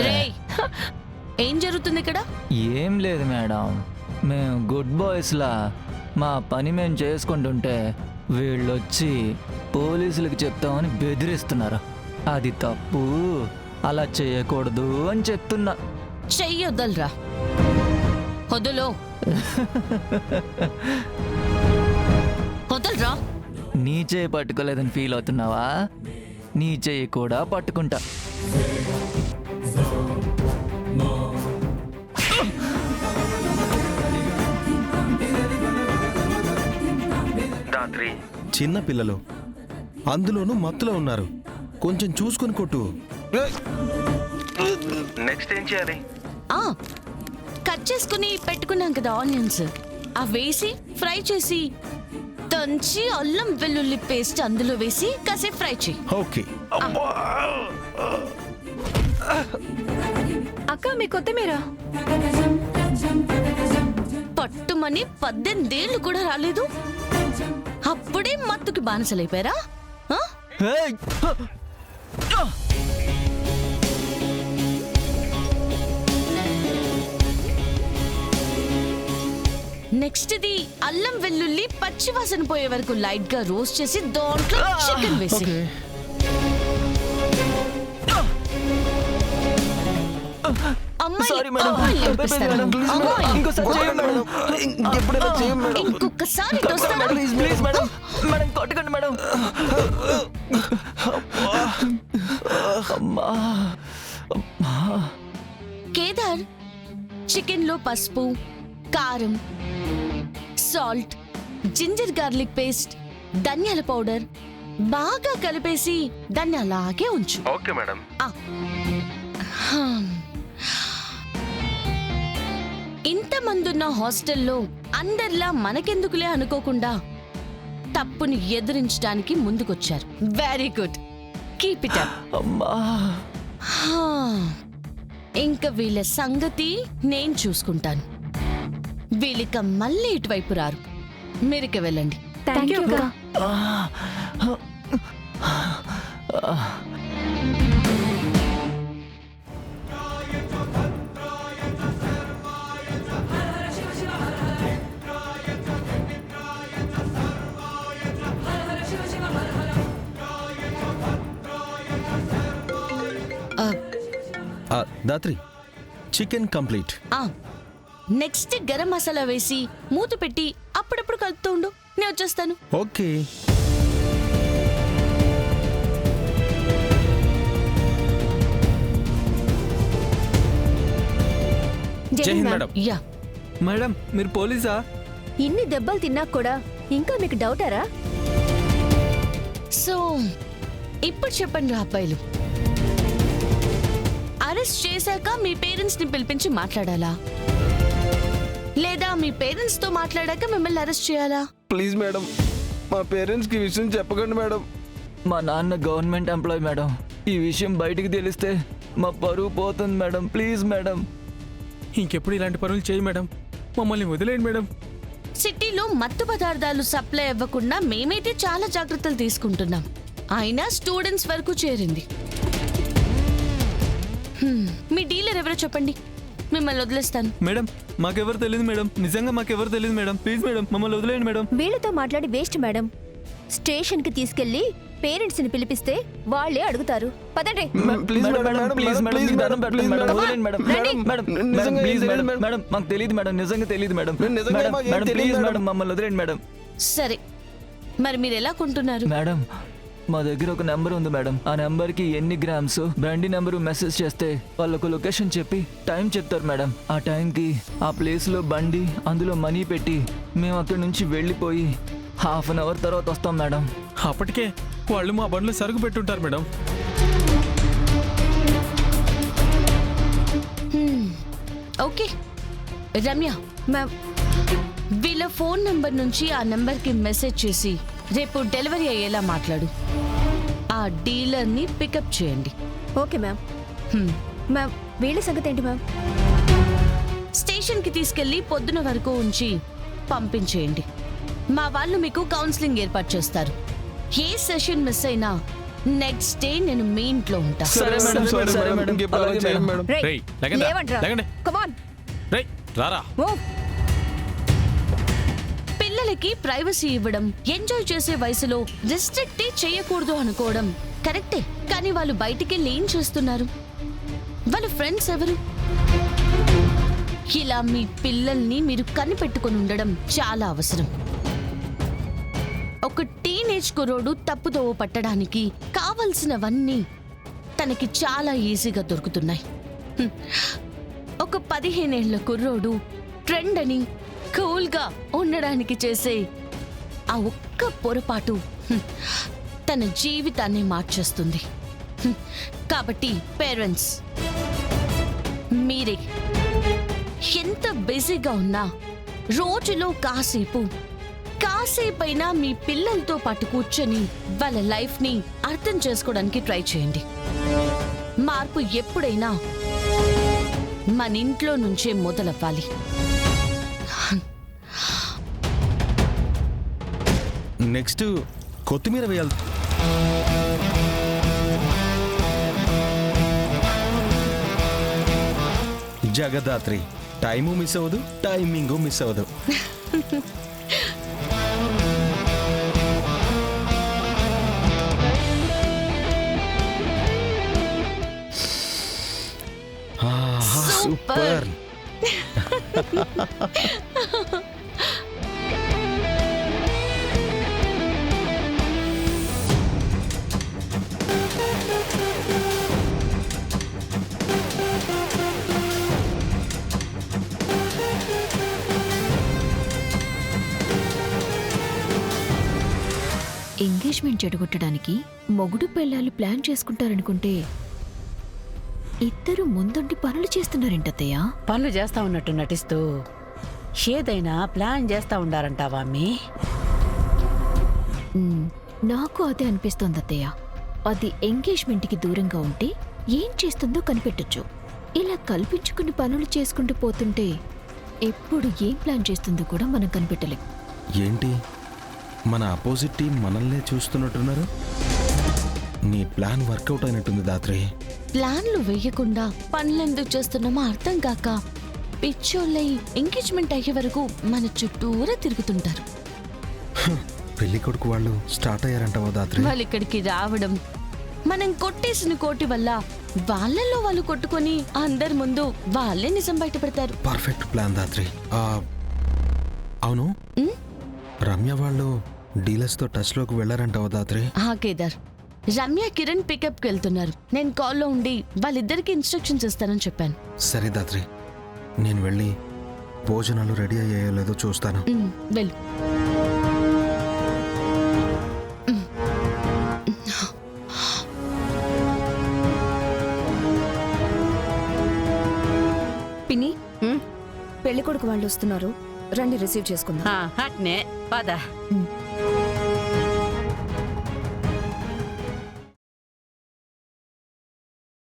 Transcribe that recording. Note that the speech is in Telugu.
రేయ్, ఏం జరుగుతుంది ఇక్కడ? ఏం లేదు మేడం, మేము గుడ్ బాయ్స్లా మా పని మేము చేసుకుంటుంటే వీళ్ళొచ్చి పోలీసులకు చెప్తామని బెదిరిస్తున్నారు. అది తప్పు, అలా చేయకూడదు అని చెప్తున్నా. చెయ్యొద్దలరా, వదులు. వదలరా. నీ చేయి పట్టుకోలేదని ఫీల్ అవుతున్నావా? నీ చేయి కూడా పట్టుకుంటా. చిన్న పిల్లలు, అందులోనూ మత్తులో ఉన్నారు. కొంచెం చూసుకొని కొట్టు. నెక్స్ట్ ఏం చేయాలి? కట్ చేసుకుని పెట్టుకున్నాం కదా ఆనియన్స్, అవి వేసి ఫ్రై చేసి దంచి అల్లం వెల్లుల్లి పేస్ట్ అందులో వేసి కాసేపు ఫ్రై చేయి. ఓకే. అక్క మీ కొత్తిమీర పట్టుమని 18 ఏళ్ళు కూడా రాలేదు, అప్పుడే మత్తుకి బానిసలైపోయారా? నెక్స్ట్ ఇది అల్లం వెల్లుల్లి పచ్చి వాసన పోయే వరకు లైట్ గా రోస్ట్ చేసి దాంట్లో చికెన్ వేసి ఇంకొకసారి కొట్టకండి మేడం. కేదార్, చికెన్ లో పసుపు, కారం, సాల్ట్, జింజర్ గార్లిక్ పేస్ట్, ధనియాల పౌడర్ బాగా కలిపేసి దాన్ని అలాగే ఉంచు. Okay madam. ఇంతమందున్న హాస్టల్లో అందరిలా మనకెందుకులే అనుకోకుండా తప్పుని ఎదిరించడానికి ముందుకొచ్చారు. Very good, keep it up. ఇంకా వీళ్ళ సంగతి నేను చూసుకుంటాను. వీళ్ళిక మళ్ళీ ఇటువైపు రారు. మీరిక వెళ్ళండి. థ్యాంక్ యూ అక్క. Dhatri, chicken complete. Next garam masala వేసి మూత పెట్టి అప్పుడప్పుడు కలుపుతూ ఉండు, నేను వచ్చేస్తాను. ఓకే. యా మేడం, మీరు పోలీసా? ఇన్ని దెబ్బలు తిన్నా కూడా ఇంకా మీకు డౌటారా? సో ఇప్పుడు చెప్పండి అబ్బాయిలు, అరెస్ట్ చేశాక మీ పేరెంట్స్ ని పిలిపించి మాట్లాడాలా, లేదా మీ పేరెంట్స్ తో మాట్లాడాక మిమ్మల్ని అరెస్ట్ చేయాలా? ప్లీజ్ మేడం, మా పేరెంట్స్ కి విషయం చెప్పకండి మేడం. మా నాన్న గవర్నమెంట్ ఎంప్లాయ్ మేడం. ఈ విషయం బయటికి తెలిస్తే మా పరువు పోతుంది మేడం. Please madam. ఇంకెప్పుడు ఇలాంటి పనులు చేయి మేడం, మమ్మల్ని వదిలేయండి మేడం. సిటీలో మత్తు పదార్థాలు సప్లై అవ్వకుండా మేమైతే చాలా జాగ్రత్తలు తీసుకుంటున్నాం. అయినా స్టూడెంట్స్ వరకు చేరింది. మీ డీలర్ ఎవరో చెప్పండి, మిమ్మల్ని వదిలేస్తాను. మేడం, మాకెవరు తెలియదు మేడం. నిజంగా మాకెవరు తెలియదు మేడం. ప్లీజ్ మేడం, మమ్మల్ని వదిలేయండి మేడం. వీళ్ళతో మాట్లాడి వేస్ట్ మేడం. స్టేషన్ కి తీసుకెళ్లి పేరెంట్స్ ని పిలిపిస్తే వాళ్ళే అడుగుతారు. పదండి. మాకు తెలియదు మేడం, నిజంగా తెలియదు మేడం. ప్లీజ్ మేడం, మమ్మల్ని వదిలేయండి మేడం. సరే, మరి మీరు ఎలా కొంటున్నారు? మేడం, మా దగ్గర ఒక నెంబర్ ఉంది మేడం. ఆ నెంబర్ కి ఎన్ని గ్రామ్స్ బండి నెంబర్ మెసేజ్ చేస్తే వాళ్ళకు లొకేషన్ చెప్పి టైం చెప్తారు మేడం. ఆ టైంకి ఆ ప్లేస్ లో బండి, అందులో మనీ పెట్టి మేము అక్కడి నుంచి వెళ్ళిపోయి హాఫ్ అన్ అవర్ తర్వాత వస్తాం మేడం. అప్పటికే వాళ్ళు మా బండ్లు సరుకు పెట్టుంటారు మేడం. ఓకే రమ్య మ్యామ్, వీళ్ళ ఫోన్ నంబర్ నుంచి ఆ నంబర్ కి మెసేజ్ చేసి రేపు డెలివరీ అయ్యేలా మాట్లాడు. ఆ డీలర్ ని పికప్ చేయండి. Okay ma'am. మ్యామ్, వీళ్ళ సంగతి ఏంటి మ్యామ్? స్టేషన్ కి తీసుకెళ్లి పొద్దున వరకు ఉంచి పంపించేయండి. మా వాళ్ళు మీకు కౌన్సిలింగ్ ఏర్పాటు చేస్తారు. ఏ సెషన్ మిస్ అయినా నెక్స్ట్ డే నేను మీ ఇంట్లో ఉంటా. సరే మేడం, సరే మేడం, ఇంకెప్పుడు అలా అలాగే చేయం మేడం. మేడం. రేయ్, లెగండి. లేవండ్రా లెగండి. కమాన్ రేయ్, రారా. పిల్లలకి ప్రైవసీ ఇవ్వడం, ఎంజాయ్ చేసే వయసులో రిస్ట్రిక్టే చేయకూడదు అనుకోవడం కరెక్టే. కానీ వాళ్ళు బయటికి ఏం చేస్తున్నారు? వాళ్ళ ఫ్రెండ్స్ ఎవరు? ఇలా మీ పిల్లల్ని మీరు కనిపెట్టుకుని ఉండడం చాలా అవసరం. ఒక టీనేజ్ కుర్రోడు తప్పుదోవ పట్టడానికి కావలసినవన్నీ తనకి చాలా ఈజీగా దొరుకుతున్నాయి. ఒక 15 ఏళ్ల కుర్రోడు ట్రెండ్ అని కూల్గా ఉండడానికి చేసే ఆ ఒక్క పొరపాటు తన జీవితాన్ని మార్చేస్తుంది. కాబట్టి పేరెంట్స్, మీరే ఎంత బిజీగా ఉన్నా రోజులో కాసేపైనా మీ పిల్లలతో పాటు కూర్చొని వాళ్ళ లైఫ్ని అర్థం చేసుకోవడానికి ట్రై చేయండి. మార్పు ఎప్పుడైనా మన ఇంట్లో నుంచే మొదలవ్వాలి. నెక్స్ట్ కొత్తిమీర వేయాలి. జగదాత్రి, టైము మిస్ అవ్వదు, టైమింగు మిస్ అవ్వదు. సూపర్. ఎంగేజ్మెంట్ చెడగొట్టడానికి మొగుడు పెళ్ళాలు ప్లాన్ చేసుకుంటారనుకుంటే ఇద్దరు ముందుండి పనులు చేస్తున్నారేంటత్తయ్య? పనులు చేస్తా ఉన్నట్టు నటిస్తూ ఏదైనా ప్లాన్ చేస్తా ఉండారంటావా అమ్మీ? నాకు అదే అనిపిస్తోంది అత్తయ్య. అది ఎంగేజ్మెంట్కి దూరంగా ఉంటే ఏం చేస్తుందో కనిపెట్టొచ్చు. ఇలా కల్పించుకుని పనులు చేసుకుంటూ పోతుంటే ఎప్పుడు ఏం ప్లాన్ చేస్తుందో కూడా మనం కనిపెట్టలేం. ఏంటి, మన అపోజిట్ టీం మనల్నే చూస్తున్నట్టున్నారు? నీ ప్లాన్ వర్కౌట్ అయినట్టుంది దాత్రి. ప్లాన్లు వేయకుండా పనులెందుకు చేస్తున్నామో అర్థం కాక పిచ్చోళ్ళై ఎంగేజ్మెంట్ అయ్యే వరకు మన చుట్టూరా తిరుగుతుంటారు. పెళ్లి కొడుకు వాళ్ళు స్టార్ట్ అయ్యారంటావా దాత్రి? వాళ్ళు ఇక్కడికి రావడం, మనం కొట్టేసిన కోటి వల్ల వాళ్ళల్లో వాళ్ళు కొట్టుకొని అందరి ముందు వాళ్ళే నిజం బయటపడతారు. Perfect plan Dhatri. అవును, రమ్య వాళ్ళు డీలర్స్ తో టచ్ లోకి వెళ్ళారంటావా దాత్రి? కేదార్, రమ్య కిరణ్ పికప్ కి వెళ్తున్నారు. నేను కాల్లో ఉండి వాళ్ళిద్దరికి ఇన్స్ట్రక్షన్స్ ఇస్తానని చెప్పాను. సరే దాత్రి, నేను వెళ్ళి భోజనాలు రెడీ అయ్యాయో లేదో చూస్తాను. వెళ్ళు. పిన్ని, పెళ్లి కొడుకు వాళ్ళు వస్తున్నారు, రండి రిసీవ్ చేసుకుందాం. అట్నే పద.